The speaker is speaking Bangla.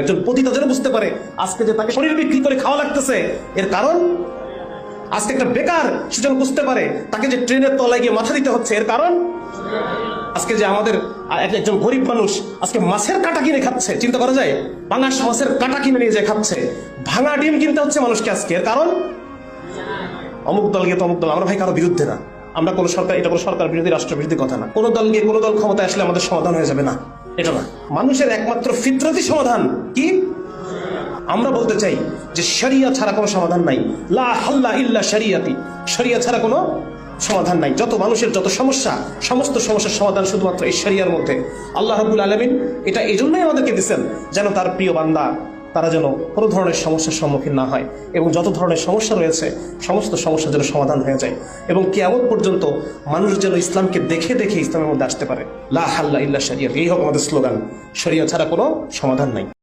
একজন পতিতা যেন বুঝতে পারে আজকে যে তাকে শরীর বিক্রি করে খাওয়া লাগতেছে এর কারণ, আজকে একটা বেকার সে যেন বুঝতে পারে তাকে যে ট্রেনের তলায় গিয়ে মাথা দিতে হচ্ছে এর কারণ, আজকে যে আমাদের একজন গরিব মানুষ আজকে মাছের কাঁটা কিনে খাচ্ছে, চিন্তা করা যায়, পাঙাশ মাছের কাঁটা কিনে নিয়ে যায় খাচ্ছে, ভাঙা ডিম কিনতে হচ্ছে মানুষকে আজকে, এর কারণ অমুক দল গিয়ে তমুক দল। আমরা ভাই কারো বিরুদ্ধে না, আমরা কোনো সরকার, এটা কোনো সরকার বিরোধী রাষ্ট্র বিরোধী কথা না, কোনো দল গিয়ে কোনো দল ক্ষমতায় আসলে আমাদের সমাধান হয়ে যাবে না, এটা না। মানুষের একমাত্র ফিতরতি সমাধান কি? আমরা বলতে চাই যে শরিয়া ছাড়া কোনো সমাধান নাই, লা হাল্লা ইল্লা শরিয়াতি, শরিয়া ছাড়া কোনো সমাধান নাই। যত মানুষের যত সমস্যা, সমস্ত সমস্যার সমাধান শুধুমাত্র এই শরিয়ার মধ্যে। আল্লাহ রাব্বুল আলামিন এটা এই জন্যই আমাদেরকে দিচ্ছেন যেন তার প্রিয় বান্দা তারা যেন কোনো ধরনের সমস্যার সম্মুখীন না হয়, এবং যত ধরনের সমস্যা রয়েছে সমস্ত সমস্যা যেন সমাধান হয়ে যায়, এবং কিয়ামত পর্যন্ত মানুষ যেন ইসলামকে দেখে দেখে ইসলামের মধ্যে আসতে পারে। লা হাল্লা ইল্লা শরিয়া, এই হোক আমাদের স্লোগান, শরিয়া ছাড়া কোনো সমাধান নাই।